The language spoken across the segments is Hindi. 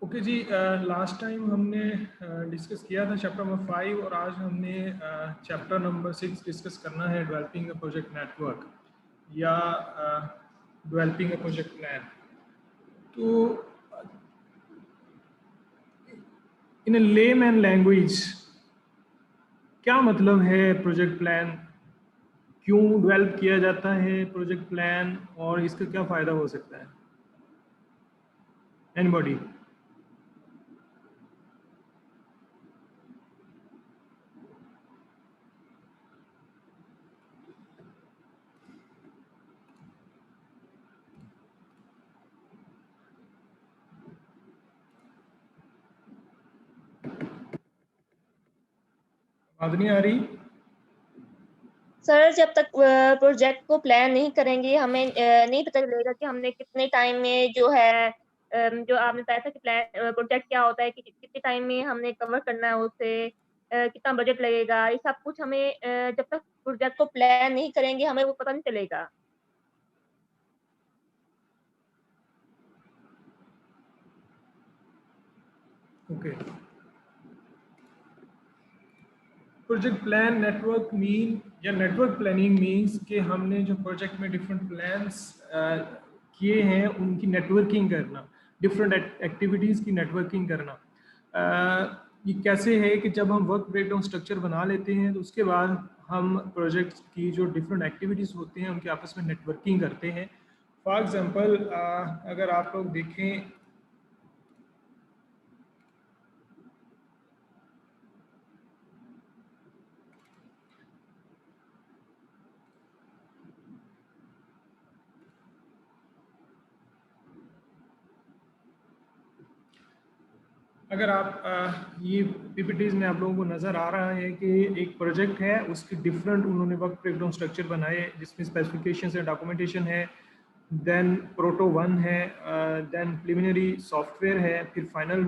ओके जी, लास्ट टाइम हमने डिस्कस किया था चैप्टर नंबर 5 और आज हमने चैप्टर नंबर 6 डिस्कस करना है, डेवलपिंग अ प्रोजेक्ट नेटवर्क या डेवलपिंग अ प्रोजेक्ट प्लान। तो इन अ लेमैन लैंग्वेज क्या मतलब है प्रोजेक्ट प्लान, क्यों डेवलप किया जाता है प्रोजेक्ट प्लान और इसका क्या फ़ायदा हो सकता है? एनीबॉडी? बात नहीं आ रही? सर जब तक प्रोजेक्ट को प्लान नहीं करेंगे हमें नहीं पता चलेगा कि हमने कितने टाइम में जो है जो आपने बताया था कि प्लान प्रोजेक्ट क्या होता है कि कितने टाइम में हमने कवर करना है उसे, कितना बजट लगेगा, ये सब कुछ हमें जब तक प्रोजेक्ट को प्लान नहीं करेंगे हमें वो पता नहीं चलेगा। Okay. Project plan network mean या नेटवर्क प्लानिंग मीन्स कि हमने जो प्रोजेक्ट में डिफरेंट प्लान्स किए हैं उनकी नेटवर्किंग करना, डिफरेंट एक्टिविटीज़ की नेटवर्किंग करना। ये कैसे है कि जब हम वर्क ब्रेकडाउन स्ट्रक्चर बना लेते हैं तो उसके बाद हम प्रोजेक्ट की जो डिफरेंट एक्टिविटीज़ होते हैं उनके आपस में नेटवर्किंग करते हैं। फॉर एग्ज़ाम्पल अगर आप लोग देखें, अगर आप ये पीपीटीज में आप लोगों को नज़र आ रहा है कि एक प्रोजेक्ट है, उसकी डिफरेंट उन्होंने वर्क ब्रेकडाउन स्ट्रक्चर बनाए जिसमें स्पेसिफिकेशन है, डॉक्यूमेंटेशन है, देन प्रोटो 1 है, देन प्रिलिमिनरी सॉफ्टवेयर है, फिर फाइनल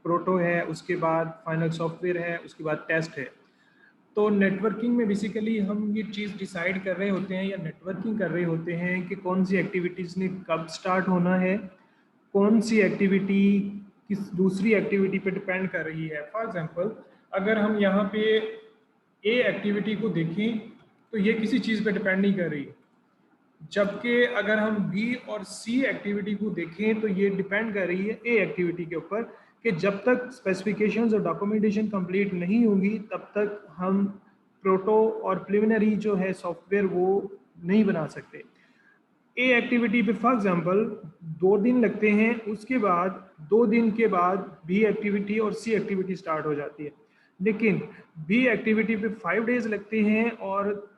प्रोटो है, उसके बाद फाइनल सॉफ्टवेयर है, उसके बाद टेस्ट है। तो नेटवर्किंग में बेसिकली हम ये चीज़ डिसाइड कर रहे होते हैं या नेटवर्किंग कर रहे होते हैं कि कौन सी एक्टिविटीज़ ने कब स्टार्ट होना है, कौन सी एक्टिविटी किस दूसरी एक्टिविटी पे डिपेंड कर रही है। फॉर एग्जांपल अगर हम यहाँ पे ए एक्टिविटी को देखें तो ये किसी चीज़ पे डिपेंड नहीं कर रही, जबकि अगर हम बी और सी एक्टिविटी को देखें तो ये डिपेंड कर रही है ए एक्टिविटी के ऊपर कि जब तक स्पेसिफिकेशंस और डॉक्यूमेंटेशन कंप्लीट नहीं होगी तब तक हम प्रोटो और प्रिलिमिनरी जो है सॉफ्टवेयर वो नहीं बना सकते। ए एक्टिविटी पे फॉर एग्जांपल 2 दिन लगते हैं, उसके बाद 2 दिन के बाद बी एक्टिविटी और सी एक्टिविटी स्टार्ट हो जाती है, लेकिन बी एक्टिविटी पे 5 डेज लगते हैं और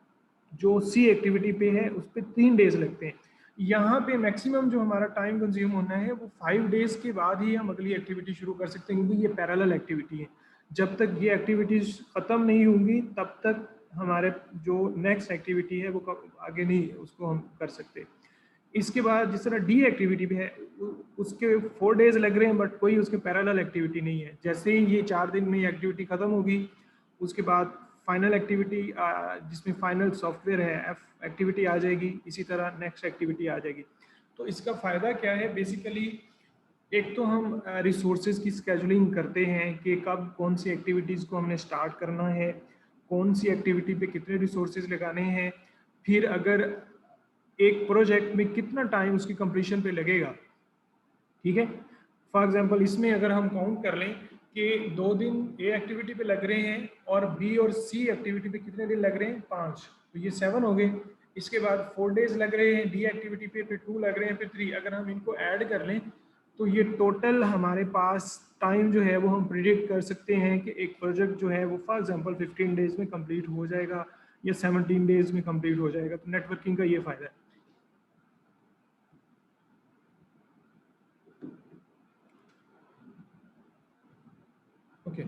जो सी एक्टिविटी पे है उस पर 3 डेज लगते हैं। यहाँ पे मैक्सिमम जो हमारा टाइम कंज्यूम होना है वो 5 डेज के बाद ही हम अगली एक्टिविटी शुरू कर सकते हैं, क्योंकि ये पैरेलल एक्टिविटी है। जब तक ये एक्टिविटीज खत्म नहीं होंगी तब तक हमारे जो नेक्स्ट एक्टिविटी है वो आगे नहीं उसको हम कर सकते। इसके बाद जिस तरह डी एक्टिविटी भी है उसके 4 डेज लग रहे हैं बट कोई उसके पैरेलल एक्टिविटी नहीं है। जैसे ही ये 4 दिन में एक्टिविटी खत्म होगी उसके बाद फाइनल एक्टिविटी जिसमें फाइनल सॉफ्टवेयर है एफ एक्टिविटी आ जाएगी, इसी तरह नेक्स्ट एक्टिविटी आ जाएगी। तो इसका फ़ायदा क्या है बेसिकली, एक तो हम रिसोर्सेज की स्केजुलिंग करते हैं कि कब कौन सी एक्टिविटीज़ को हमने स्टार्ट करना है, कौन सी एक्टिविटी पे कितने रिसोर्सेज लगाने हैं, फिर अगर एक प्रोजेक्ट में कितना टाइम उसकी कंप्लीशन पे लगेगा। ठीक है, फॉर एग्जांपल इसमें अगर हम काउंट कर लें कि 2 दिन ए एक्टिविटी पे लग रहे हैं और बी और सी एक्टिविटी पे कितने दिन लग रहे हैं, 5, तो ये 7 हो गए। इसके बाद 4 डेज लग रहे हैं डी एक्टिविटी पे, फिर 2 लग रहे हैं, फिर 3। अगर हम इनको ऐड कर लें तो ये टोटल हमारे पास टाइम जो है वो हम प्रिडिक्ट कर सकते हैं कि एक प्रोजेक्ट जो है वो फॉर एग्जांपल 15 डेज में कंप्लीट हो जाएगा या 17 डेज में कंप्लीट हो जाएगा। तो नेटवर्किंग का ये फ़ायदा है। Okay,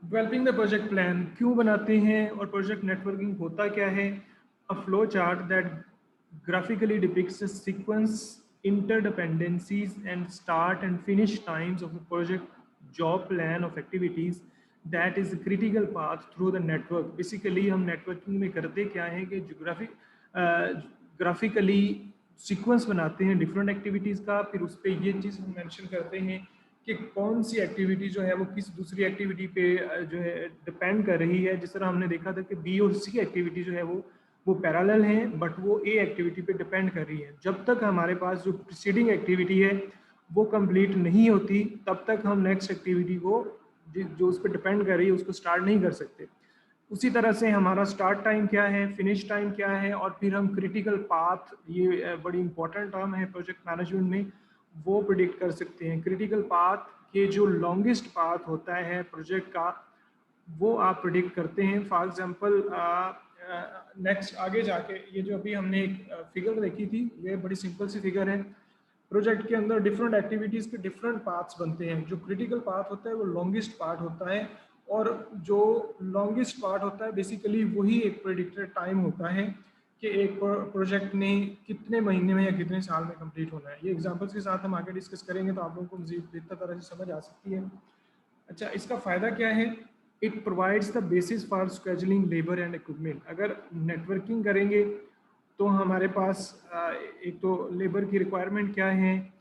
developing the project plan क्यों बनाते हैं और प्रोजेक्ट नेटवर्किंग होता क्या है? A flow chart that graphically depicts the sequence, interdependencies and start and finish times of a project job plan of activities that is a critical path through the network. Basically हम networking में करते क्या है कि ग्राफिकली सीक्वेंस बनाते हैं डिफरेंट एक्टिविटीज़ का, फिर उस पर ये चीज़ हम मेंशन करते हैं कि कौन सी एक्टिविटी जो है वो किस दूसरी एक्टिविटी पे जो है डिपेंड कर रही है। जिस तरह हमने देखा था कि बी और सी एक्टिविटी जो है वो पैरेलल हैं, बट वो ए एक्टिविटी पे डिपेंड कर रही है। जब तक हमारे पास जो प्रीसीडिंग एक्टिविटी है वो कंप्लीट नहीं होती, तब तक हम नेक्स्ट एक्टिविटी को जो उस पर डिपेंड कर रही है उसको स्टार्ट नहीं कर सकते। उसी तरह से हमारा स्टार्ट टाइम क्या है, फिनिश टाइम क्या है, और फिर हम क्रिटिकल पाथ, ये बड़ी इंपॉर्टेंट टर्म है प्रोजेक्ट मैनेजमेंट में, वो प्रिडिक्ट कर सकते हैं। क्रिटिकल पाथ के जो लॉन्गेस्ट पाथ होता है प्रोजेक्ट का, वो आप प्रिडिक्ट करते हैं। फॉर एग्जांपल नेक्स्ट आगे जाके ये जो अभी हमने एक फिगर देखी थी, ये बड़ी सिंपल सी फिगर है। प्रोजेक्ट के अंदर डिफरेंट एक्टिविटीज़ के डिफरेंट पार्ट्स बनते हैं। जो क्रिटिकल पार्ट होता है वो लॉन्गेस्ट पार्ट होता है, और जो लॉन्गेस्ट पार्ट होता है बेसिकली वही एक प्रेडिक्टेड टाइम होता है कि एक प्रोजेक्ट ने कितने महीने में या कितने साल में कंप्लीट होना है। ये एग्जांपल्स के साथ हम आगे डिस्कस करेंगे तो आप लोगों को मज़ीद बेहतर तरह से समझ आ सकती है। अच्छा, इसका फ़ायदा क्या है? It provides the basis for scheduling labour and equipment. अगर नेटवर्किंग करेंगे तो हमारे पास एक तो लेबर की रिक्वायरमेंट क्या है,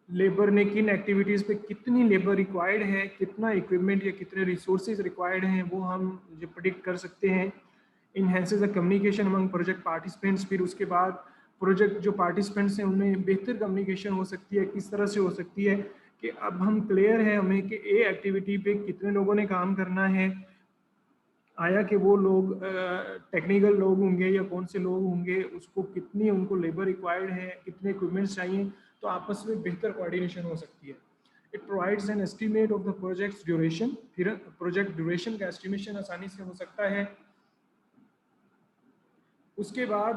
लेबर ने किन एक्टिविटीज़ पे कितनी लेबर रिक्वायर्ड है, कितना इक्विपमेंट या कितने रिसोर्सेज रिक्वायर्ड हैं, वो हम जो प्रिडिक्ट कर सकते हैं। Enhances the communication among project participants. फिर उसके बाद प्रोजेक्ट जो पार्टिसिपेंट्स हैं उनमें बेहतर कम्युनिकेशन हो सकती है। किस तरह से हो सकती है कि अब हम क्लियर है हमें कि ए एक्टिविटी पे कितने लोगों ने काम करना है, आया कि वो लोग टेक्निकल लोग होंगे या कौन से लोग होंगे, उसको कितनी उनको लेबर रिक्वायर्ड है, कितने इक्विपमेंट्स चाहिए, तो आपस में बेहतर कोऑर्डिनेशन हो सकती है। It provides an estimate of the project duration. फिर प्रोजेक्ट ड्यूरेशन का एस्टिमेशन आसानी से हो सकता है। उसके बाद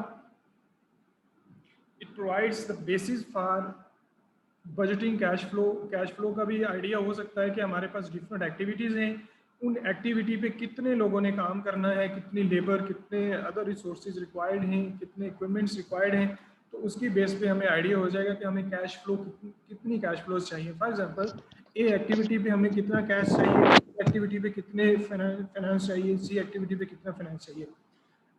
it provides the basis for budgeting cash flow. Cash flow का भी आइडिया हो सकता है कि हमारे पास डिफरेंट एक्टिविटीज़ हैं, उन एक्टिविटी पे कितने लोगों ने काम करना है, कितनी लेबर, कितने अदर रिसोर्सेज रिक्वायर्ड हैं, कितने इक्विपमेंट्स रिक्वायर्ड हैं, तो उसकी बेस पे हमें आइडिया हो जाएगा कि हमें कैश फ्लो कितनी कैश फ्लोज चाहिए। फॉर एग्जांपल ए एक्टिविटी पे हमें कितना कैश चाहिए, एक्टिविटी पे कितने फाइनेंस चाहिए, सी एक्टिविटी पे कितना फाइनेंस चाहिए।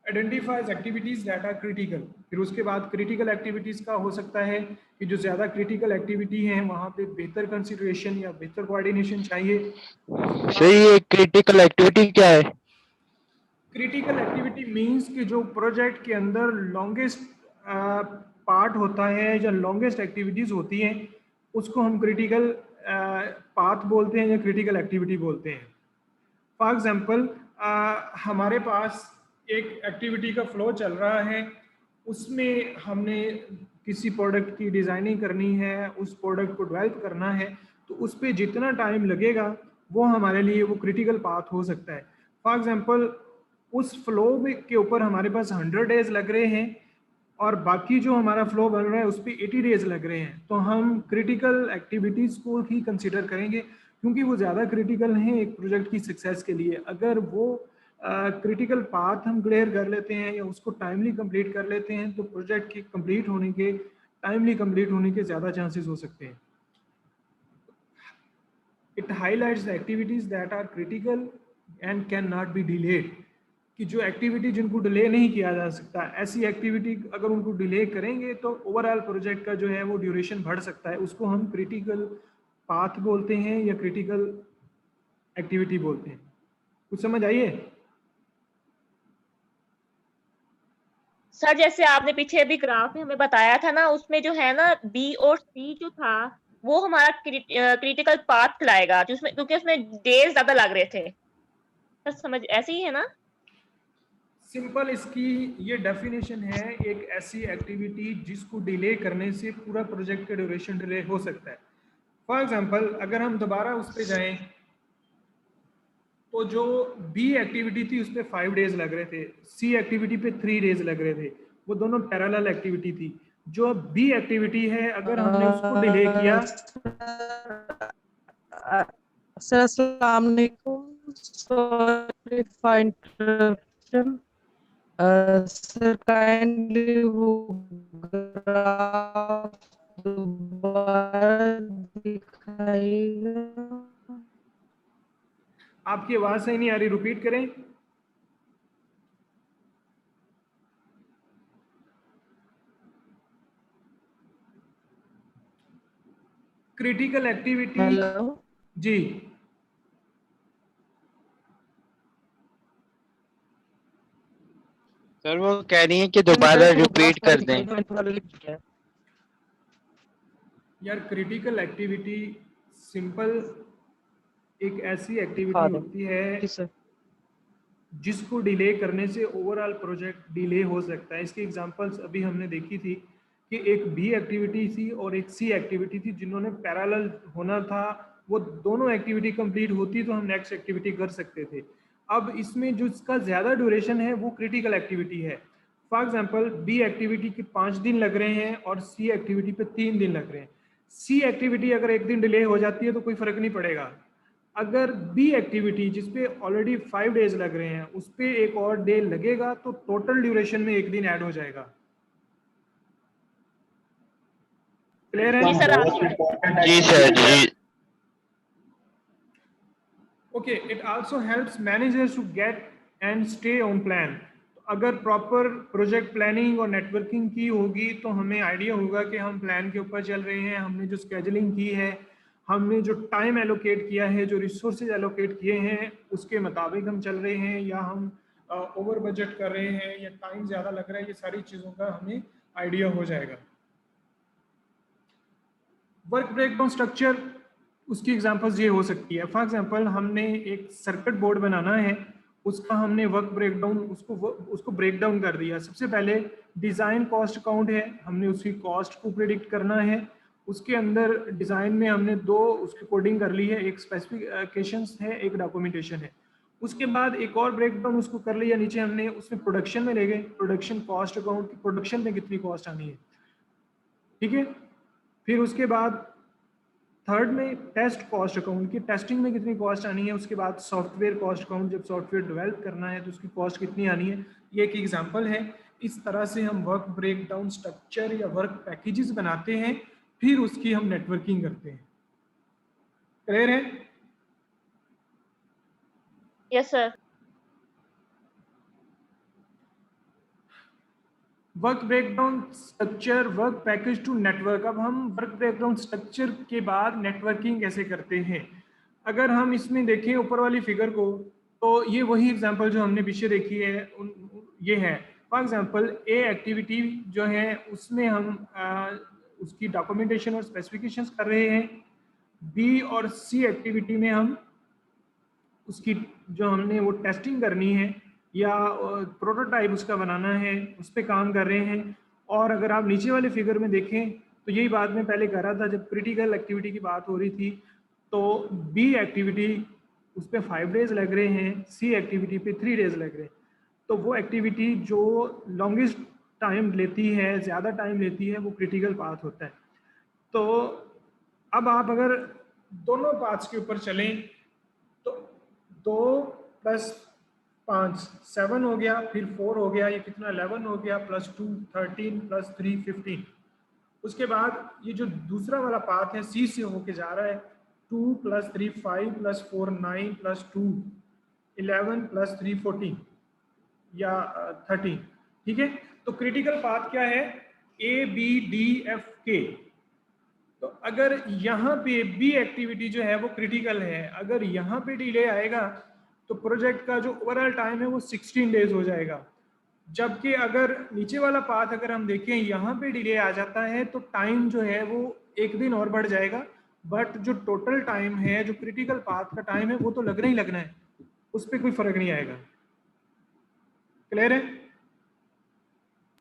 Identifies activities that are critical. फिर उसके बाद क्रिटिकल एक्टिविटीज़ का हो सकता है कि जो ज़्यादा क्रिटिकल एक्टिविटी हैं वहाँ पे बेहतर कंसिडरेशन या बेहतर कोऑर्डिनेशन चाहिए। सही है। क्रिटिकल एक्टिविटी क्या है? क्रिटिकल एक्टिविटी मींस कि जो प्रोजेक्ट के अंदर लॉन्गेस्ट पार्ट होता है या लॉन्गेस्ट एक्टिविटीज़ होती हैं, उसको हम क्रिटिकल पाथ बोलते हैं या क्रिटिकल एक्टिविटी बोलते हैं। फॉर एग्जांपल हमारे पास एक एक्टिविटी का फ्लो चल रहा है, उसमें हमने किसी प्रोडक्ट की डिज़ाइनिंग करनी है, उस प्रोडक्ट को डेवलप करना है, तो उस पर जितना टाइम लगेगा वो हमारे लिए वो क्रिटिकल पाथ हो सकता है। फॉर एग्जांपल उस फ्लो के ऊपर हमारे पास 100 डेज लग रहे हैं और बाकी जो हमारा फ्लो बन रहा है उस पर 80 डेज लग रहे हैं, तो हम क्रिटिकल एक्टिविटीज़ को ही कंसिडर करेंगे क्योंकि वो ज़्यादा क्रिटिकल हैं एक प्रोजेक्ट की सक्सेस के लिए। अगर वो क्रिटिकल पाथ हम क्लियर कर लेते हैं या उसको टाइमली कंप्लीट कर लेते हैं तो प्रोजेक्ट के कंप्लीट होने के, टाइमली कंप्लीट होने के ज़्यादा चांसेस हो सकते हैं। It highlights the activities that are critical and can not be delayed. कि जो एक्टिविटी जिनको डिले नहीं किया जा सकता, ऐसी एक्टिविटी अगर उनको डिले करेंगे तो ओवरऑल प्रोजेक्ट का जो है वो ड्यूरेशन बढ़ सकता है। उसको हम क्रिटिकल पाथ बोलते हैं या क्रिटिकल एक्टिविटी बोलते हैं। कुछ समझ आइए? सर जैसे आपने पीछे अभी ग्राफ में हमें बताया था ना, उसमें जो है ना बी और सी जो था वो हमारा क्रिटिकल पाथ लाएगा, जिसमें क्योंकि उसमें डेज ज्यादा लग रहे थे। सर समझ ऐसे ही है ना? सिंपल इसकी ये डेफिनेशन है, एक ऐसी एक्टिविटी जिसको डिले करने से पूरा प्रोजेक्ट का ड्यूरेशन डिले हो सकता है। फॉर एग्जांपल अगर हम दोबारा उस पर जाएं तो जो बी एक्टिविटी थी उस पर 5 डेज लग रहे थे, सी एक्टिविटी पे 3 डेज लग रहे थे, वो दोनों पैरेलल एक्टिविटी थी। जो बी एक्टिविटी है अगर हमने उसको डिले किया, सर अस्सलाम वालेकुम, sorry for interruption. Sir kindly वो ग्राफ दोबारा दिखाइएगा। आपकी आवाज सही नहीं आ रही, रिपीट करें। Critical activity. हेलो। जी, सर वो कह रही है कि दोबारा रिपीट कर दें। यार क्रिटिकल एक्टिविटी सिंपल एक ऐसी एक्टिविटी दिखा दें। होती है किसे? जिसको डिले करने से ओवरऑल प्रोजेक्ट डिले हो सकता है। इसकी एग्जांपल्स अभी हमने देखी थी कि एक बी एक्टिविटी थी और एक सी एक्टिविटी थी जिन्होंने पैरेलल होना था। वो दोनों एक्टिविटी कंप्लीट होती तो हम नेक्स्ट एक्टिविटी कर सकते थे। अब इसमें जो इसका ज़्यादा ड्यूरेशन है वो क्रिटिकल एक्टिविटी है। फॉर एग्जाम्पल बी एक्टिविटी के 5 दिन लग रहे हैं और सी एक्टिविटी पे 3 दिन लग रहे हैं। सी एक्टिविटी अगर एक दिन डिले हो जाती है तो कोई फर्क नहीं पड़ेगा। अगर बी एक्टिविटी जिसपे ऑलरेडी 5 डेज लग रहे हैं उस पर एक और डे लगेगा तो टोटल ड्यूरेशन में एक दिन ऐड हो जाएगा। क्लियर है? जी सर। जी सर जी। Okay, it also helps managers to get and stay on plan. अगर प्रॉपर प्रोजेक्ट प्लानिंग और नेटवर्किंग की होगी तो हमें आइडिया होगा कि हम प्लान के ऊपर चल रहे हैं, हमने जो स्केजुलिंग की है, हमने जो टाइम एलोकेट किया है, जो रिसोर्सेज एलोकेट किए हैं उसके मुताबिक हम चल रहे हैं या हम ओवर बजट कर रहे हैं या टाइम ज़्यादा लग रहा है। ये सारी चीज़ों का हमें आइडिया हो जाएगा। वर्क ब्रेकडाउन स्ट्रक्चर, उसकी एग्जांपल्स ये हो सकती है। फॉर एग्जांपल हमने एक सर्किट बोर्ड बनाना है, उसका हमने वर्क ब्रेकडाउन उसको ब्रेक डाउन कर दिया। सबसे पहले डिज़ाइन कॉस्ट अकाउंट है, हमने उसकी कॉस्ट को प्रिडिक्ट करना है। उसके अंदर डिज़ाइन में हमने दो उसकी कोडिंग कर ली है, एक स्पेसिफिकेशंस है, एक डॉक्यूमेंटेशन है। उसके बाद एक और ब्रेकडाउन उसको कर लिया नीचे हमने, उसमें प्रोडक्शन में ले गए, प्रोडक्शन कॉस्ट अकाउंट की प्रोडक्शन में कितनी कॉस्ट आनी है, ठीक है। फिर उसके बाद थर्ड में टेस्ट कॉस्ट अकाउंट की टेस्टिंग में कितनी कॉस्ट आनी है। उसके बाद सॉफ्टवेयर कॉस्ट अकाउंट, जब सॉफ्टवेयर डेवलप करना है तो उसकी कॉस्ट कितनी आनी है। ये एक एग्जांपल है। इस तरह से हम वर्क ब्रेकडाउन स्ट्रक्चर या वर्क पैकेजेस बनाते हैं, फिर उसकी हम नेटवर्किंग करते हैं। क्लियर है? Yes sir. Work breakdown structure, work package to network. अब हम वर्क ब्रेकडाउन स्ट्रक्चर के बाद नेटवर्किंग कैसे करते हैं। अगर हम इसमें देखें ऊपर वाली फिगर को तो ये वही एग्जांपल जो हमने पीछे देखी है ये है। फॉर एग्जांपल ए एक्टिविटी जो है उसमें हम उसकी डॉक्यूमेंटेशन और स्पेसिफिकेशंस कर रहे हैं। बी और सी एक्टिविटी में हम उसकी जो हमने वो टेस्टिंग करनी है या प्रोटोटाइप उसका बनाना है, उस पर काम कर रहे हैं। और अगर आप नीचे वाले फिगर में देखें तो यही बात मैं पहले कर रहा था जब क्रिटिकल एक्टिविटी की बात हो रही थी। तो बी एक्टिविटी उस पर 5 डेज लग रहे हैं, सी एक्टिविटी पे 3 डेज लग रहे हैं। तो वो एक्टिविटी जो लॉन्गेस्ट टाइम लेती है, ज़्यादा टाइम लेती है, वो क्रिटिकल पाथ होता है। तो अब आप अगर दोनों पाथ्स के ऊपर चलें तो 2 + 5 7 हो गया, फिर 4 हो गया, ये कितना 11 हो गया, +2 13 +3 15। उसके बाद ये जो दूसरा वाला पाथ है सी से होके जा रहा है 2 + 3 5 + 4 9 + 2 11 + 3 14 या 13, ठीक है। तो क्रिटिकल पाथ क्या है, ए बी डी एफ के। तो अगर यहाँ पे बी एक्टिविटी जो है वो क्रिटिकल है, अगर यहाँ पे डिले आएगा तो प्रोजेक्ट का जो ओवरऑल टाइम है वो 16 डेज हो जाएगा। जबकि अगर नीचे वाला पाथ अगर हम देखें यहाँ पे डिले आ जाता है तो टाइम जो है वो एक दिन और बढ़ जाएगा, बट जो टोटल टाइम है, जो क्रिटिकल पाथ का टाइम है, वो तो लगना ही लगना है, उस पर कोई फर्क नहीं आएगा। क्लियर है?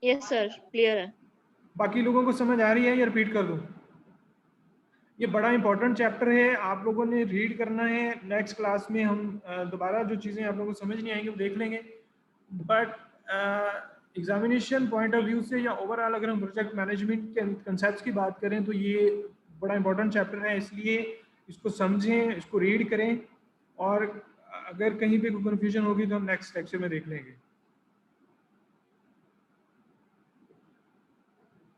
यस सर, क्लियर है। बाकी लोगों को समझ आ रही है या रिपीट कर दूं? ये बड़ा इंपॉर्टेंट चैप्टर है, आप लोगों ने रीड करना है। नेक्स्ट क्लास में हम दोबारा जो चीज़ें आप लोगों को समझ नहीं आएंगी वो देख लेंगे, but examination point of view से या ओवरऑल अगर हम प्रोजेक्ट मैनेजमेंट के कंसेप्ट्स की बात करें तो ये बड़ा इंपॉर्टेंट चैप्टर है, इसलिए इसको समझें, इसको रीड करें, और अगर कहीं पे कोई कन्फ्यूजन होगी तो हम नेक्स्ट लेक्चर में देख लेंगे।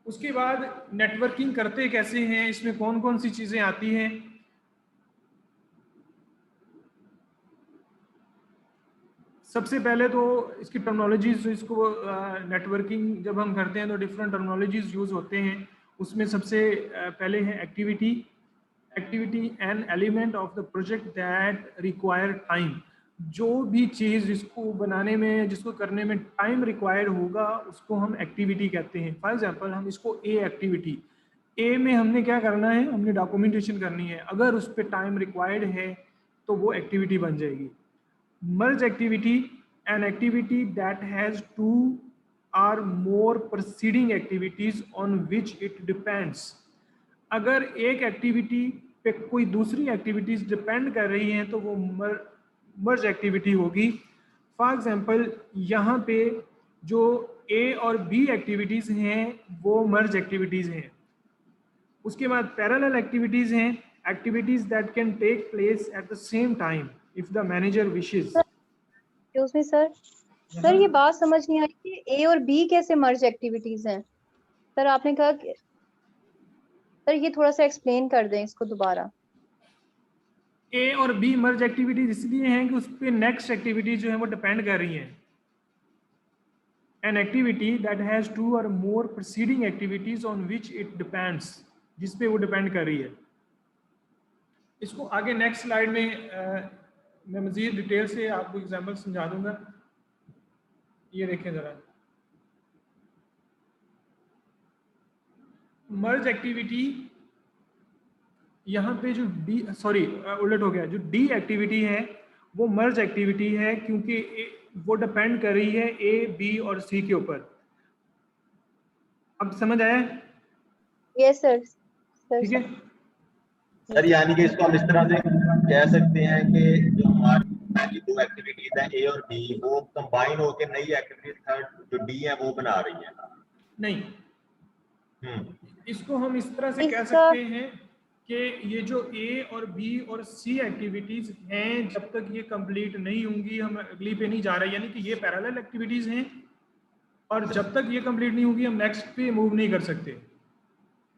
उसके बाद नेटवर्किंग करते कैसे हैं, इसमें कौन कौन सी चीज़ें आती हैं। सबसे पहले तो इसकी टर्मिनोलॉजीज, इसको नेटवर्किंग जब हम करते हैं तो डिफरेंट टर्मिनोलॉजीज यूज होते हैं। उसमें सबसे पहले है activity. Activity an element of the project that require time. जो भी चीज़ जिसको बनाने में, जिसको करने में टाइम रिक्वायर्ड होगा उसको हम एक्टिविटी कहते हैं। फॉर एग्जांपल हम इसको ए एक्टिविटी, ए में हमने क्या करना है, हमने डॉक्यूमेंटेशन करनी है, अगर उस पर टाइम रिक्वायर्ड है तो वो एक्टिविटी बन जाएगी। merge activity, an activity that has two or more preceding activities on which it depends। अगर एक एक्टिविटी पे कोई दूसरी एक्टिविटीज डिपेंड कर रही हैं तो वो मर्ज एक्टिविटी होगी। फॉर एग्जांपल यहाँ पे जो ए और बी एक्टिविटीज हैं वो मर्ज एक्टिविटीज हैं। उसके बाद पैरेलल एक्टिविटीज हैं, activities that can take place at the same time if the manager wishes. Excuse me sir, sir ये बात समझ नहीं आई कि ए और बी कैसे मर्ज एक्टिविटीज हैं। सर आपने कहा कि, सर ये थोड़ा सा एक्सप्लेन कर दें इसको दोबारा। ए और बी मर्ज एक्टिविटीज इसलिए हैं कि उस पर नेक्स्ट एक्टिविटीज जो है वो डिपेंड कर रही हैं। An activity that has two or more preceding activities on which it depends, जिस पे वो डिपेंड कर रही है। इसको आगे नेक्स्ट स्लाइड में मैं मजीद डिटेल से आपको एग्जाम्पल समझा दूंगा। ये देखें जरा, मर्ज एक्टिविटी यहाँ पे जो डी, सॉरी उलट हो गया, जो डी एक्टिविटी है वो मर्ज एक्टिविटी है क्योंकि वो डिपेंड कर रही है ए, बी और सी के ऊपर। अब समझ आया? Yes sir. ठीक है सर, यानी कि इसको हम इस तरह से कह सकते हैं कि जो हमारी पहली दो एक्टिविटीज हैं ए और बी, वो कंबाइन होकर नई एक्टिविटी थर्ड जो डी है वो बना रही है। नहीं, इसको हम इस तरह से कह सकते हैं कि ये जो ए और बी और सी एक्टिविटीज हैं जब तक ये कंप्लीट नहीं होंगी हम अगली पे नहीं जा रहे, यानी कि ये पैरेलल एक्टिविटीज हैं और जब तक ये कंप्लीट नहीं होगी हम नेक्स्ट पे मूव नहीं कर सकते।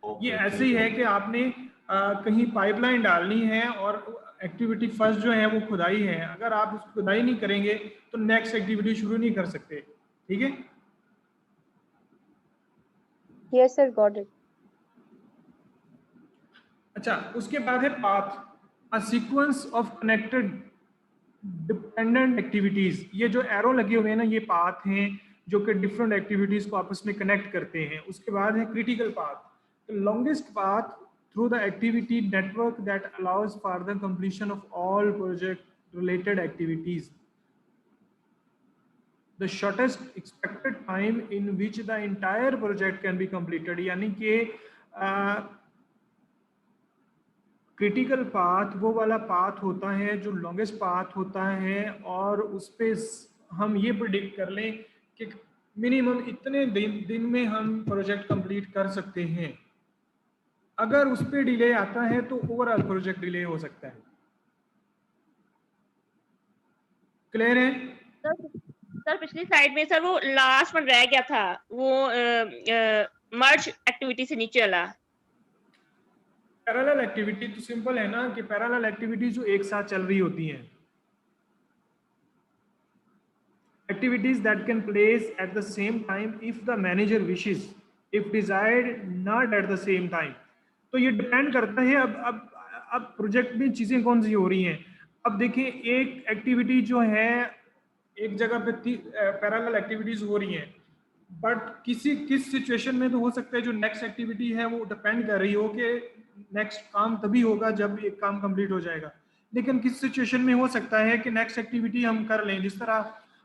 ये ऐसे ही है कि आपने कहीं पाइपलाइन डालनी है और एक्टिविटी फर्स्ट जो है वो खुदाई है, अगर आप उस खुदाई नहीं करेंगे तो नेक्स्ट एक्टिविटी शुरू नहीं कर सकते। ठीक है? Yes sir, got it. अच्छा, उसके बाद है path, a sequence of connected dependent activities. ये जो एरो लगे हुए हैं ना, ये पाथ हैं जो कि डिफरेंट एक्टिविटीज को आपस में कनेक्ट करते हैं। उसके बाद है critical path, the longest path through the activity network that allows for the completion of all project related activities, the shortest expected time in which the entire project can be completed। यानी कि क्रिटिकल पाथ वो वाला पाथ होता है जो लॉन्गेस्ट पाथ होता है और उस पे हम ये प्रिडिक्ट कर लें कि मिनिमम इतने दिन में हम प्रोजेक्ट कंप्लीट कर सकते हैं। अगर उस पर डिले आता है तो ओवरऑल प्रोजेक्ट डिले हो सकता है। क्लियर है? सर पिछली साइड में सर वो लास्ट वन रह गया था, वो मर्ज एक्टिविटी से नीचे वाला। पैरेलल एक्टिविटी तो सिंपल है ना कि पैरेलल एक्टिविटी जो एक साथ चल रही होती हैं, activities that can place at the same time if the manager wishes, if desired not at the same time. तो ये डिपेंड करता है अब प्रोजेक्ट में चीजें कौन सी हो रही हैं। अब देखिए, एक एक्टिविटी जो है एक जगह पे पैरेलल एक्टिविटीज हो रही हैं, बट किस सिचुएशन में तो हो सकता है जो नेक्स्ट एक्टिविटी है वो डिपेंड कर रही हो कि नेक्स्ट काम तभी होगा जब एक काम कंप्लीट हो जाएगा। लेकिन किस सिचुएशन में हो सकता है कि नेक्स्ट एक्टिविटी हम कर लें, जिस तरह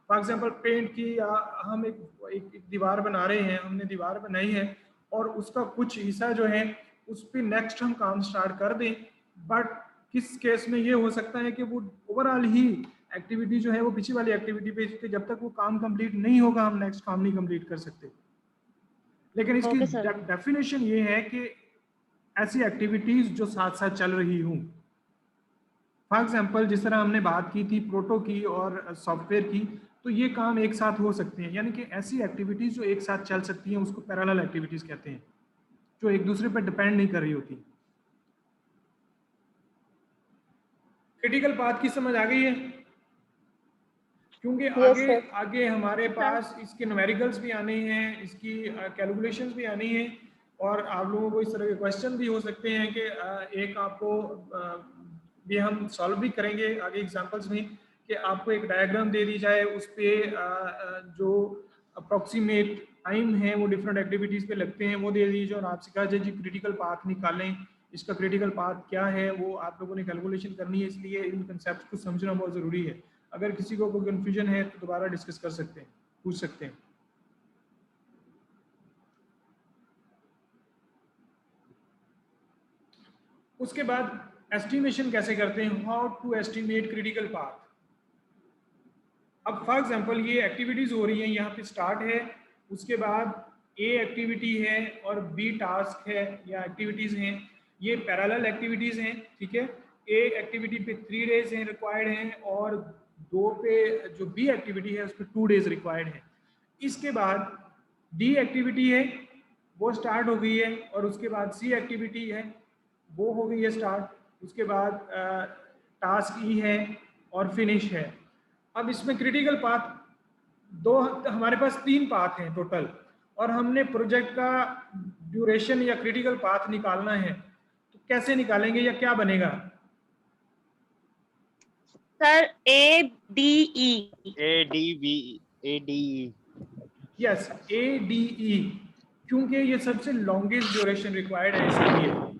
फॉर एग्जांपल पेंट की, या हम एक दीवार बना रहे हैं, हमने दीवार बनाई है और उसका कुछ हिस्सा जो है उस पर नेक्स्ट हम काम स्टार्ट कर दें, बट किस केस में ये हो सकता है कि वो ओवरऑल ही एक्टिविटी जो है वो पीछे वाली एक्टिविटी पे जब तक वो काम कंप्लीट नहीं होगा हम नेक्स्ट काम नहीं कंप्लीट कर सकते। लेकिन इसकी डेफिनेशन ये है कि ऐसी एक्टिविटीज जो साथ साथ चल रही हूँ। फॉर एग्जांपल जिस तरह हमने बात की थी प्रोटो की और सॉफ्टवेयर की, तो ये काम एक साथ हो सकते हैं, यानी कि ऐसी एक्टिविटीज जो एक साथ चल सकती हैं उसको पैरेलल एक्टिविटीज कहते हैं, जो एक दूसरे पर डिपेंड नहीं कर रही होती। क्रिटिकल पाथ की समझ आ गई है? क्योंकि Yes, आगे sir. आगे हमारे पास इसके न्यूमेरिकल्स भी आने हैं, इसकी कैलकुलेशंस भी आनी है, और आप लोगों को इस तरह के क्वेश्चन भी हो सकते हैं कि एक आपको ये हम सॉल्व भी करेंगे आगे एग्जांपल्स में, कि आपको एक डायग्राम दे दी जाए, उस पर जो अप्रोक्सीमेट टाइम है वो डिफरेंट एक्टिविटीज़ पे लगते हैं वो दे दीजिए, और आपसे कहा जाए जी क्रिटिकल पाथ निकालें, इसका क्रिटिकल पाथ क्या है वो आप लोगों ने कैलकुलेशन करनी है, इसलिए इन कंसेप्ट को समझना बहुत ज़रूरी है। अगर किसी को कोई कन्फ्यूजन है तो दोबारा डिस्कस कर सकते हैं, पूछ सकते हैं। उसके बाद एस्टिमेशन कैसे करते हैं, how to estimate critical path. अब फॉर एग्जांपल ये एक्टिविटीज हो रही हैं, यहाँ पे स्टार्ट है, उसके बाद ए एक्टिविटी है और बी टास्क है या एक्टिविटीज हैं, ये पैरेलल एक्टिविटीज हैं, ठीक है। ए एक्टिविटी पे 3 डेज हैं रिक्वायर्ड हैं, और 2 पे जो बी एक्टिविटी है उस पर 2 डेज रिक्वायर्ड है। इसके बाद डी एक्टिविटी है वो स्टार्ट हो गई है, और उसके बाद सी एक्टिविटी है वो हो गई है स्टार्ट, उसके बाद टास्क ई है और फिनिश है। अब इसमें क्रिटिकल पाथ हमारे पास 3 पाथ हैं टोटल, और हमने प्रोजेक्ट का ड्यूरेशन या क्रिटिकल पाथ निकालना है, तो कैसे निकालेंगे या क्या बनेगा? Sir A D E. Yes, A D E, क्योंकि ये सबसे लॉन्गेस्ट ड्यूरेशन रिक्वायर्ड है इसलिए।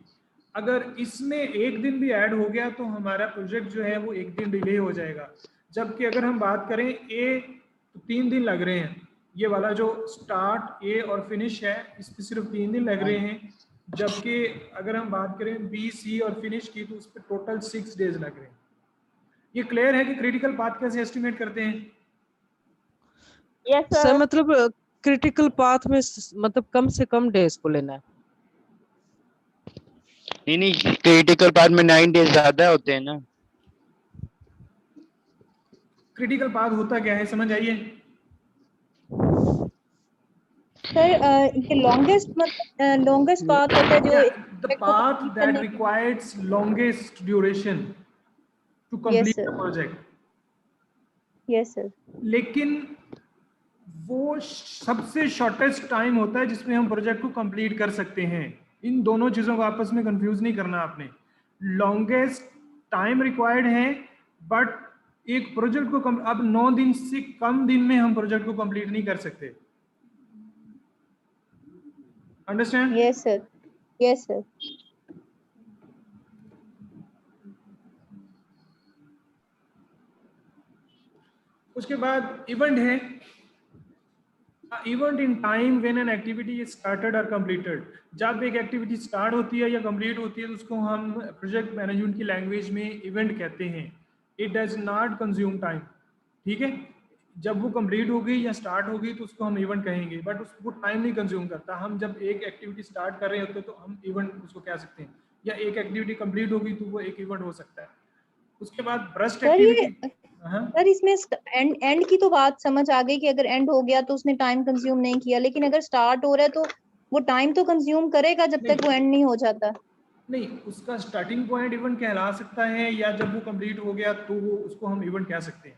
अगर इसमें एक दिन भी ऐड हो गया तो हमारा प्रोजेक्ट जो है वो एक दिन डिले हो जाएगा, जबकि अगर हम बात करें ए तो 3 दिन लग रहे हैं, ये वाला जो स्टार्ट ए और फिनिश है इस पर सिर्फ 3 दिन लग रहे हैं, जबकि अगर हम बात करें बी सी और फिनिश की तो उस पर टोटल 6 डेज लग रहे हैं। ये क्लियर है कि क्रिटिकल पाथ कैसे एस्टिमेट करते हैं? Yes sir sir. मतलब क्रिटिकल पाथ में मतलब कम से कम डेज को लेना है। नहीं, क्रिटिकल पाथ में 9 डेज ज्यादा होते हैं ना। क्रिटिकल पाथ होता क्या है समझ आइए? सर ये लॉन्गेस्ट मतलब लॉन्गेस्ट पाथ होता है जो the path that requires longest duration to complete the project. Yes sir. लेकिन वो सबसे शॉर्टेस्ट टाइम होता है जिसमें हम प्रोजेक्ट को कंप्लीट कर सकते हैं। इन दोनों चीजों को आपस में कंफ्यूज नहीं करना आपने। लॉन्गेस्ट टाइम रिक्वायर्ड है, बट एक प्रोजेक्ट को अब 9 दिन से कम दिन में हम प्रोजेक्ट को कंप्लीट नहीं कर सकते। Understand? Yes sir, yes sir. उसके बाद इवेंट है, event in time when an activity is started और कंप्लीटेड। जब एक एक्टिविटी स्टार्ट होती है या कंप्लीट होती है तो उसको हम प्रोजेक्ट मैनेजमेंट की लैंग्वेज में इवेंट कहते हैं। It does not consume time, ठीक है। जब वो कंप्लीट हो गई या स्टार्ट हो गई तो उसको हम इवेंट कहेंगे, बट उसको टाइम नहीं कंज्यूम करता। हम जब एक एक्टिविटी स्टार्ट कर रहे होते हैं तो हम इवेंट उसको कह सकते हैं, या एक एक्टिविटी कंप्लीट होगी तो वो एक इवेंट हो सकता है। उसके बाद ब्रस्ट एक्टिविटी। सर इसमें एंड की तो बात समझ आ गई कि अगर एंड हो गया तो उसने टाइम कंज्यूम नहीं किया, लेकिन अगर स्टार्ट हो रहा है तो वो टाइम तो कंज्यूम करेगा जब तक वो एंड नहीं हो जाता। नहीं, उसका स्टार्टिंग पॉइंट इवेंट कहला सकता है, या जब वो कंप्लीट हो गया तो वो उसको हम इवेंट कह सकते हैं।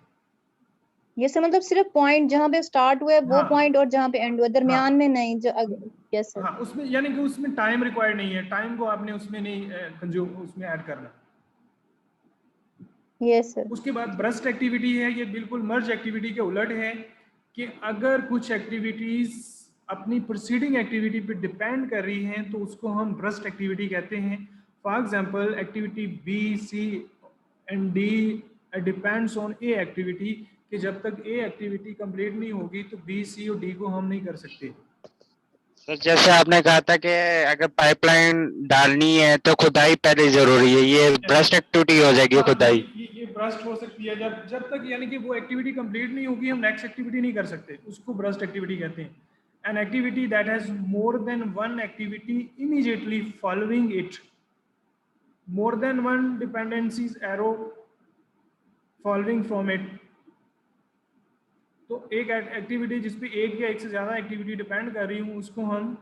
ये से मतलब सिर्फ पॉइंट जहाँ पे स्टार्ट हुआ है वो पॉइंट और जहाँ पे एंड हुआ, दरमियान में नहीं। Yes sir. हाँ, उसमें यानी कि उसमें टाइम रिक्वायर्ड नहीं है, टाइम को आपने उसमें नहीं कंज्यूम उसमें ऐड करना। Yes sir. उसके बाद ब्रस्ट एक्टिविटी है, ये बिल्कुल मर्ज एक्टिविटी के उलट है कि अगर कुछ एक्टिविटीज अपनी प्रोसीडिंग एक्टिविटी पे डिपेंड कर रही हैं तो उसको हम ब्रस्ट एक्टिविटी कहते हैं। For example activity B C and D depends on A activity, कि जब तक ए एक्टिविटी कंप्लीट नहीं होगी तो बी सी और डी को हम नहीं कर सकते। तो जैसे आपने कहा था कि अगर पाइपलाइन डालनी है तो खुदाई पहले जरूरी है, ये ब्रस्ट एक्टिविटी हो जाएगी खुदाई। ये ब्रस्ट हो सकती है जब तक यानी कि वो एक्टिविटी कंप्लीट नहीं होगी हम नेक्स्ट एक्टिविटी नहीं कर सकते, उसको ब्रस्ट एक्टिविटी कहते हैं। An activity that has more than one activity immediately following it, more than one dependencies arrow following from it. तो एक एक्टिविटी जिसपे एक या एक से ज़्यादा एक्टिविटी डिपेंड कर रही हूँ उसको हम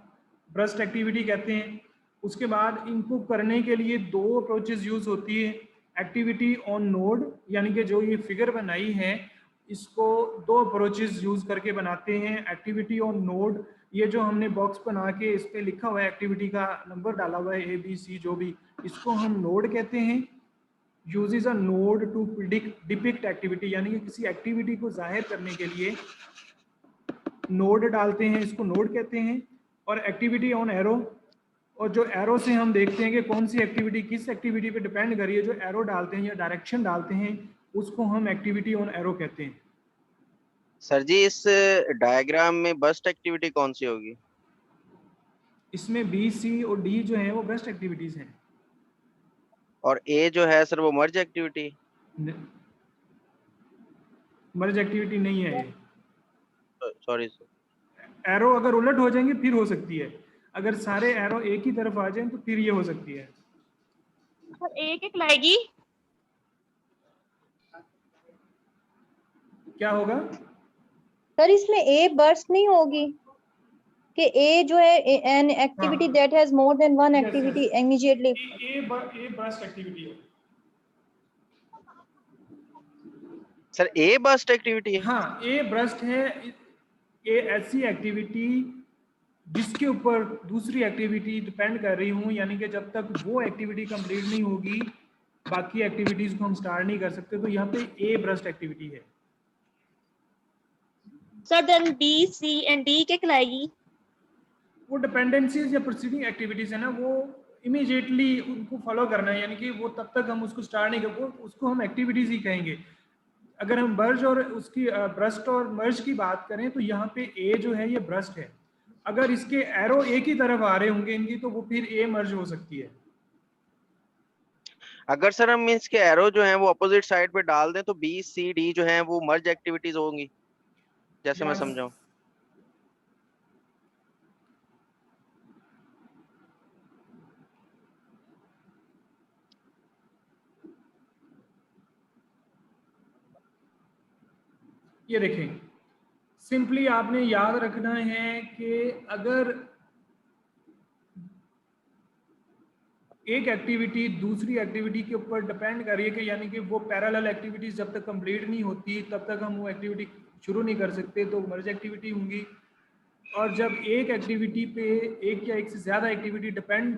ब्रस्ट एक्टिविटी कहते हैं। उसके बाद इनको करने के लिए 2 अप्रोचेस यूज होती है। एक्टिविटी ऑन नोड, यानी कि जो ये फिगर बनाई है इसको दो अप्रोचेस यूज करके बनाते हैं, एक्टिविटी ऑन नोड। ये जो हमने बॉक्स बना के इस पे लिखा हुआ है, एक्टिविटी का नंबर डाला हुआ है ABC जो भी, इसको हम नोड कहते हैं। Uses a node to depict activity, यानी कि किसी एक्टिविटी को जाहिर करने के लिए नोड डालते हैं, इसको नोड कहते हैं। और एक्टिविटी ऑन एरो, और जो एरो से हम देखते हैं कि कौन सी एक्टिविटी किस एक्टिविटी पे डिपेंड कर रही है, जो एरो डालते हैं या डायरेक्शन डालते हैं, उसको हम एक्टिविटी ऑन एरो कहते हैं। सर जी इस डायग्राम में बस्ट एक्टिविटी कौन सी होगी? इसमें B, C और D जो है वो बेस्ट एक्टिविटीज हैं। और ए जो है सर वो मर्ज एक्टिविटी? मर्ज एक्टिविटी नहीं है ये। Sorry sir. एरो अगर उलट हो जाएंगे फिर हो सकती है, अगर सारे एरो एक ही तरफ आ जाएं तो फिर ये हो सकती है। सर एक एक लाएगी। क्या होगा? सर इसमें ए बर्स्ट नहीं होगी कि ए जो है an activity that has more than one Yes, activity yes. Immediately. A burst activity है। सर ए बस्ट एक्टिविटी है? हाँ, ए बर्स्ट है। ए ऐसी एक्टिविटी जिसके ऊपर दूसरी एक्टिविटी डिपेंड कर रही हूँ, यानी कि जब तक वो एक्टिविटी कंप्लीट नहीं होगी बाकी एक्टिविटीज को हम स्टार्ट नहीं कर सकते, तो यहाँ पे ए बर्स्ट एक्टिविटी है। Sir then B, C and D क्या कहलाएगी? वो डिपेंडेंसीज या प्रोसीडिंग एक्टिविटीज है ना, वो इमीडिएटली उनको फॉलो करना है, यानी कि वो तब तक हम उसको स्टार्ट नहीं कर, उसको हम एक्टिविटीज ही कहेंगे। अगर हम बर्ज और उसकी ब्रस्ट और मर्ज की बात करें तो यहाँ पे ए जो है ये ब्रस्ट है। अगर इसके एरो एक ही तरफ आ रहे होंगे इनकी, तो वो फिर ए मर्ज हो सकती है। अगर सर हम इसके एरो जो है वो अपोजिट साइड पे डाल दें तो बी सी डी जो है वो मर्ज एक्टिविटीज होंगी, जैसे मैं समझाऊं। ये देखें, सिंपली आपने याद रखना है कि अगर एक एक्टिविटी दूसरी एक्टिविटी के ऊपर डिपेंड कर रही है कि यानी कि वो पैरेलल एक्टिविटीज जब तक कंप्लीट नहीं होती तब तक हम वो एक्टिविटी शुरू नहीं कर सकते, तो मर्ज एक्टिविटी होंगी। और जब एक एक्टिविटी पे एक या एक से ज़्यादा एक्टिविटी डिपेंड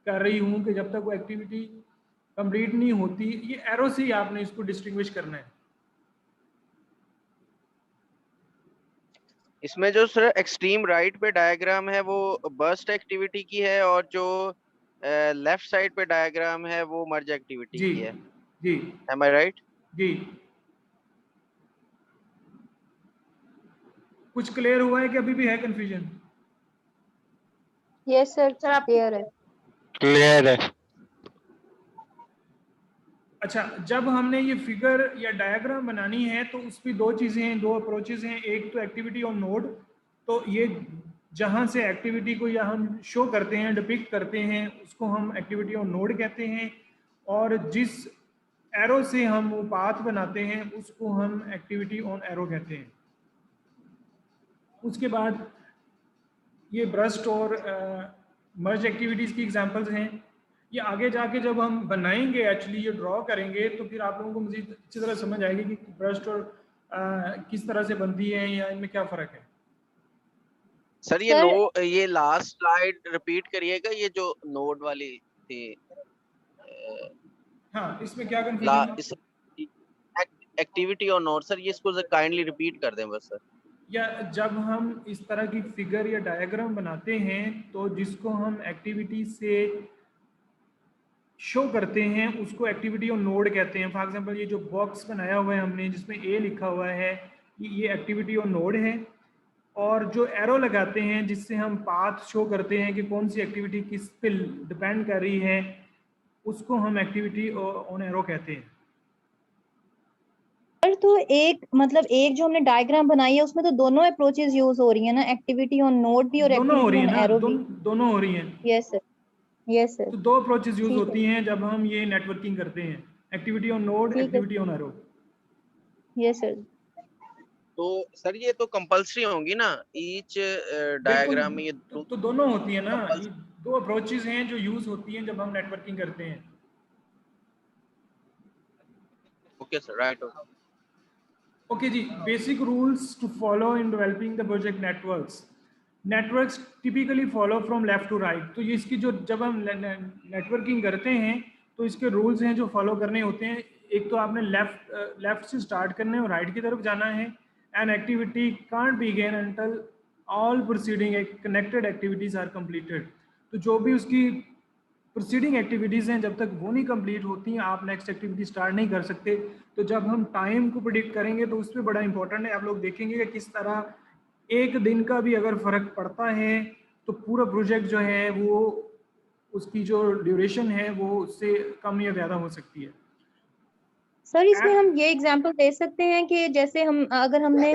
कर रही हूँ कि जब तक वो एक्टिविटी कंप्लीट नहीं होती, ये एरो से ही आपने इसको डिस्टिंग्विश करना है। इसमें जो सर एक्सट्रीम राइट पे डायग्राम है वो बर्स्ट एक्टिविटी की है और जो लेफ्ट साइड पे डायग्राम है वो मर्ज एक्टिविटी जी की है। जी एम आई राइट? जी। कुछ क्लियर हुआ है कि अभी भी है कंफ्यूजन? यस सर सर आप क्लियर है। क्लियर है। अच्छा, जब हमने ये फिगर या डायग्राम बनानी है तो उसकी दो चीज़ें हैं, दो अप्रोचेस हैं। एक तो एक्टिविटी ऑन नोड, तो ये जहाँ से एक्टिविटी को या हम शो करते हैं, डिपिक्ट करते हैं, उसको हम एक्टिविटी ऑन नोड कहते हैं। और जिस एरो से हम वो पाथ बनाते हैं उसको हम एक्टिविटी ऑन एरो कहते हैं। उसके बाद ये ब्रस्ट और मर्ज एक्टिविटीज़ की एग्जांपल्स हैं। ये आगे जाके जब हम बनाएंगे, एक्चुअली ये ड्रॉ करेंगे, तो फिर आप लोगों को मज़ीद अच्छी तरह समझ आएगी कि ब्रस्ट और किस तरह से बनती है या इनमें क्या फ़र्क है। सर ये लास्ट स्लाइड रिपीट करिएगा, ये जो नोड वाली थी। हाँ, इसमें क्या कंफ्यूजन? एक्टिविटी और नोड, सर ये इसको काइंडली रिपीट कर दें बस सर। या जब हम इस तरह की फिगर या डायग्राम बनाते हैं तो जिसको हम एक्टिविटी से शो करते हैं उसको एक्टिविटी और नोड कहते हैं। फॉर एग्जांपल ये जो बॉक्स बनाया हुआ है हमने जिसमें ए लिखा हुआ है, ये एक्टिविटी और नोड है। और जो एरो लगाते हैं जिससे हम पाथ शो करते हैं कि कौन सी एक्टिविटी किस पे डिपेंड कर रही है, उसको हम एक्टिविटी ऑन एरो कहते हैं। सर तो एक मतलब एक जो हमने डायग्राम बनाई है उसमें तो दोनों अप्रोचेस यूज हो रही है ना, एक्टिविटी ऑन नोड भी और दोनों हो रही एक्टिविटी है ऑन ना, एरो भी। दोनों हो रही हैं। Yes sir, yes sir. तो दो अप्रोचेस यूज ठीक है। होती हैं जब हम ये नेटवर्किंग करते हैं, एक्टिविटी ऑन नोड, ठीक है। Activity on arrow. Yes sir. तो सर ये तो कंपल्सरी होंगी ना ईच डायग्राम में, ये तो दोनों होती है ना, ये दो अप्रोचेस हैं जो यूज होती हैं जब हम नेटवर्किंग करते हैं। Okay sir, right. Okay ji, basic rules to follow in developing the project networks typically follow from left to right. तो ये इसकी जो जब हम नेटवर्किंग करते हैं तो इसके रूल्स हैं जो फॉलो करने होते हैं। एक तो आपने लेफ्ट से स्टार्ट करना है और राइट की तरफ जाना है। An activity can't begin until all proceeding connected activities are completed. तो जो भी उसकी प्रोसीडिंग एक्टिविटीज़ हैं जब तक वो नहीं कंप्लीट होती हैं आप नेक्स्ट एक्टिविटी स्टार्ट नहीं कर सकते। तो जब हम टाइम को प्रिडिक्ट करेंगे तो उस पर बड़ा इंपॉर्टेंट है। आप लोग देखेंगे कि किस तरह एक दिन का भी अगर फर्क पड़ता है तो पूरा प्रोजेक्ट जो है वो उसकी जो ड्यूरेशन है वो उससे कम या ज़्यादा हो सकती है। सर इसमें हम ये एग्जांपल दे सकते हैं कि जैसे हम अगर हमने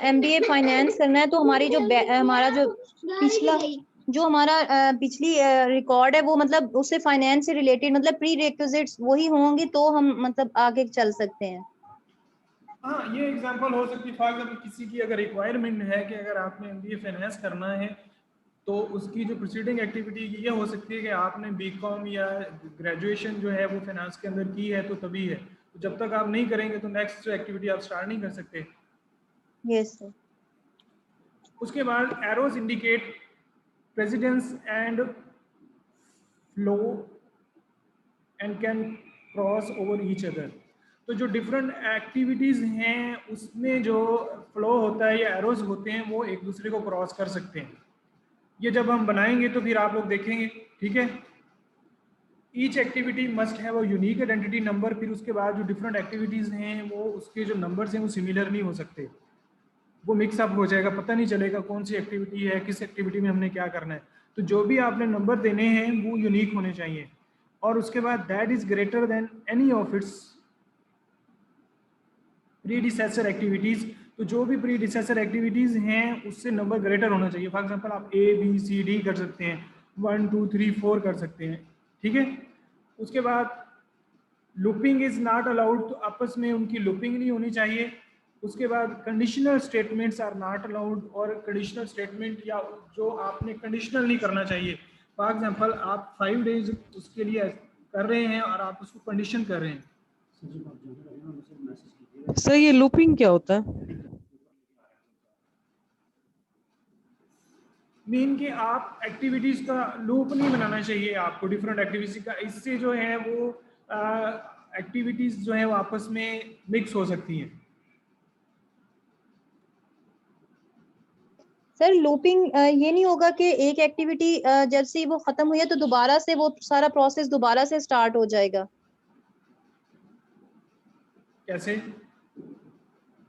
एमबीए फाइनेंस करना है तो हमारी जो हमारा जो हमारा पिछली रिकॉर्ड है वो मतलब उससे फाइनेंस से रिलेटेड मतलब प्री रिक्विजिट्स वही होंगे तो हम मतलब आगे चल सकते हैं। हाँ, ये एग्जांपल हो सकती है। फॉर एग्जाम्पल किसी की अगर रिक्वायरमेंट है कि अगर आपने एमबीए फाइनेंस करना है तो उसकी जो प्रोसीडिंग एक्टिविटी ये हो सकती है कि आपने बीकॉम या ग्रेजुएशन जो है वो फाइनेंस के अंदर की है तो तभी है। तो जब तक आप नहीं करेंगे तो नेक्स्ट जो एक्टिविटी आप स्टार्ट नहीं कर सकते। Yes sir. उसके बाद arrows indicate precedence and flow and can cross over each other. तो जो डिफरेंट एक्टिविटीज़ हैं उसमें जो फ्लो होता है या एरोज होते हैं वो एक दूसरे को क्रॉस कर सकते हैं। ये जब हम बनाएंगे तो फिर आप लोग देखेंगे, ठीक है। Each activity must have a unique identity number. फिर उसके बाद जो डिफरेंट एक्टिविटीज़ हैं वो उसके जो नंबर्स हैं वो सिमिलर नहीं हो सकते, वो मिक्सअप हो जाएगा, पता नहीं चलेगा कौन सी एक्टिविटी है, किस एक्टिविटी में हमने क्या करना है। तो जो भी आपने नंबर देने हैं वो यूनिक होने चाहिए। और उसके बाद that is greater than any of its predecessor activities. तो जो भी प्रीडिसेसर एक्टिविटीज़ हैं उससे नंबर ग्रेटर होना चाहिए। फॉर एग्जांपल आप ए बी सी डी कर सकते हैं, 1 2 3 4 कर सकते हैं, ठीक है। उसके बाद लूपिंग इज नॉट अलाउड, तो आपस में उनकी लूपिंग नहीं होनी चाहिए। उसके बाद conditional statements are not allowed, और कंडीशनल स्टेटमेंट या जो आपने कंडीशनल नहीं करना चाहिए। फॉर एग्जांपल आप 5 डेज उसके लिए कर रहे हैं और आप उसको कंडीशन कर रहे हैं। सर ये लूपिंग क्या होता है? मीन कि आप एक्टिविटीज़ का लूप नहीं बनाना चाहिए आपको डिफरेंट एक्टिविटीज का। इससे जो है वो एक्टिविटीज़ जो है वो आपस में मिक्स हो सकती हैं। सर लूपिंग ये नहीं होगा कि एक एक्टिविटी जब से वो खत्म हुई है तो दोबारा से वो सारा प्रोसेस दोबारा से स्टार्ट हो जाएगा? कैसे?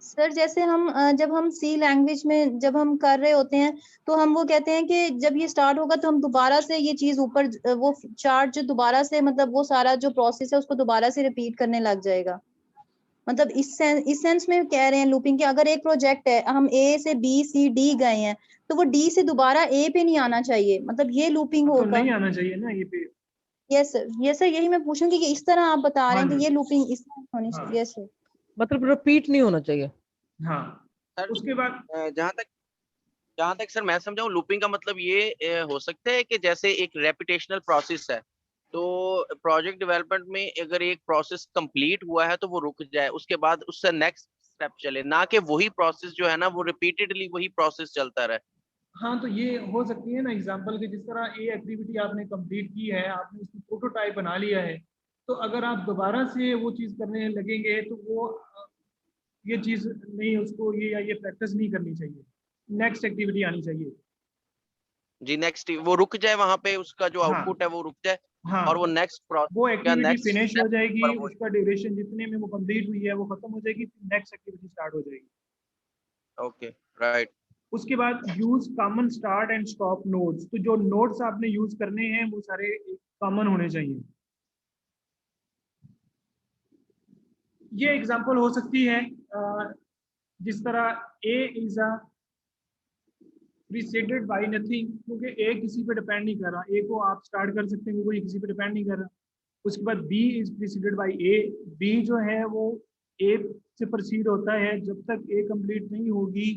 सर जैसे हम जब हम सी लैंग्वेज में जब हम कर रहे होते हैं तो हम वो कहते हैं कि जब ये स्टार्ट होगा तो हम दोबारा से ये चीज ऊपर वो चार्ट जो दोबारा से मतलब वो सारा जो प्रोसेस है उसको दोबारा से रिपीट करने लग जाएगा। मतलब इस सेंस में कह रहे हैं लूपिंग कि अगर एक प्रोजेक्ट है हम ए से बी सी डी गए हैं तो वो डी से दोबारा ए पे नहीं आना चाहिए, मतलब ये लूपिंग तो होगा। नहीं आना चाहिए ना ये पे। यस सर यही मैं पूछूंगी कि इस तरह आप बता रहे हाँ हैं कि जी, ये लूपिंग इस तरह होनी हाँ चाहिए। Yes sir. मतलब रिपीट नहीं होना चाहिए। हाँ। सर उसके बाद जहां तक सर मैं समझाऊं लूपिंग का मतलब ये हो सकता है कि जैसे एक रेपिटेशनल प्रोसेस है तो प्रोजेक्ट डेवलपमेंट में अगर एक प्रोसेस कंप्लीट हुआ है तो वो रुक जाए, उसके बाद उससे नेक्स्ट स्टेप चले, ना कि वही प्रोसेस जो है ना वो रिपीटेडली वही प्रोसेस चलता रहे। हाँ, तो ये हो सकती है ना एग्जांपल के, जिस तरह ए एक्टिविटी आपने कंप्लीट की है, आपने उसकी प्रोटोटाइप बना लिया है, तो अगर आप दोबारा से वो चीज़ करने लगेंगे तो वो ये चीज़ नहीं, उसको ये या ये प्रैक्टिस नहीं करनी चाहिए, नेक्स्ट एक्टिविटी आनी चाहिए। जी नेक्स्ट वो रुक जाए, वहां पे उसका जो हाँ आउटपुट है वो रुक जाए हाँ, और वो नेक्स्ट वो प्रोसेस या एक्टिविटी नेक्स्ट फिनिश हो स्टेप जाएगी, पर वो। उसका ड्यूरेशन जितने में वो कंप्लीट हुई है वो खत्म हो जाएगी, नेक्स्ट एक्टिविटी स्टार्ट हो जाएगी। Okay right. उसके बाद use common start and stop nodes. तो जो नोड्स आपने यूज करने हैं वो सारे कॉमन होने चाहिए। ये एग्जांपल हो सकती है जिस तरह A is a preceded by nothing, क्योंकि ए किसी पे डिपेंड नहीं कर रहा, ए को आप स्टार्ट कर सकते हैं, कोई किसी पे डिपेंड नहीं कर रहा। उसके बाद B is preceded by A, B जो है वो ए से प्रोसीड होता है, जब तक ए कंप्लीट नहीं होगी,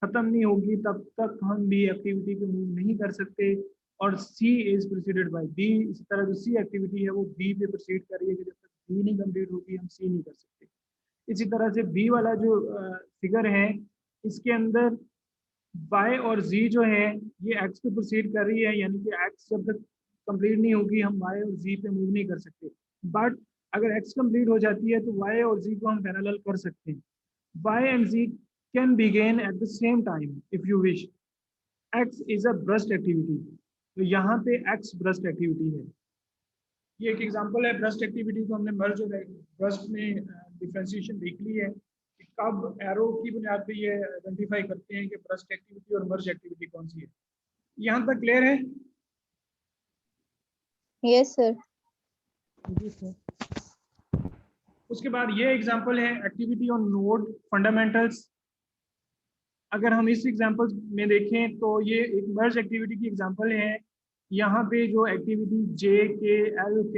खत्म नहीं होगी, तब तक हम बी एक्टिविटी पे मूव नहीं कर सकते। और सी इज प्रीसीडेड बाय बी, इसी तरह जो सी एक्टिविटी है वो बी पे प्रोसीड कर रही है कि जब तक बी नहीं कंप्लीट होगी हम सी नहीं कर सकते। इसी तरह से बी वाला जो फिगर है इसके अंदर y और z जो है ये x पे प्रोसीड कर रही है, यानी कि x जब तक कंप्लीट नहीं होगी हम y और z पे मूव नहीं कर सकते। बट अगर x कंप्लीट हो जाती है तो y और z को हम पैरेलल कर सकते हैं। y and z can begin at the same time if you wish. x is a burst activity, तो यहाँ पे x burst activity है। ये एक एग्जांपल है ब्रस्ट एक्टिविटी को हमने मर्ज और ब्रस्ट में डिफरेंशिएशन देख ली है कि कब एरो की बुनियाद पे ये आइडेंटिफाई करते हैं कि ब्रस्ट एक्टिविटी और मर्ज एक्टिविटी कौन सी है। यहाँ तक क्लियर है? Yes sir. उसके बाद ये एग्जांपल है एक्टिविटी ऑन नोड फंडामेंटल्स। अगर हम इस एग्जांपल में देखें तो ये एक मर्ज एक्टिविटी की एग्जांपल है। यहाँ पे जो एक्टिविटी जे के एल के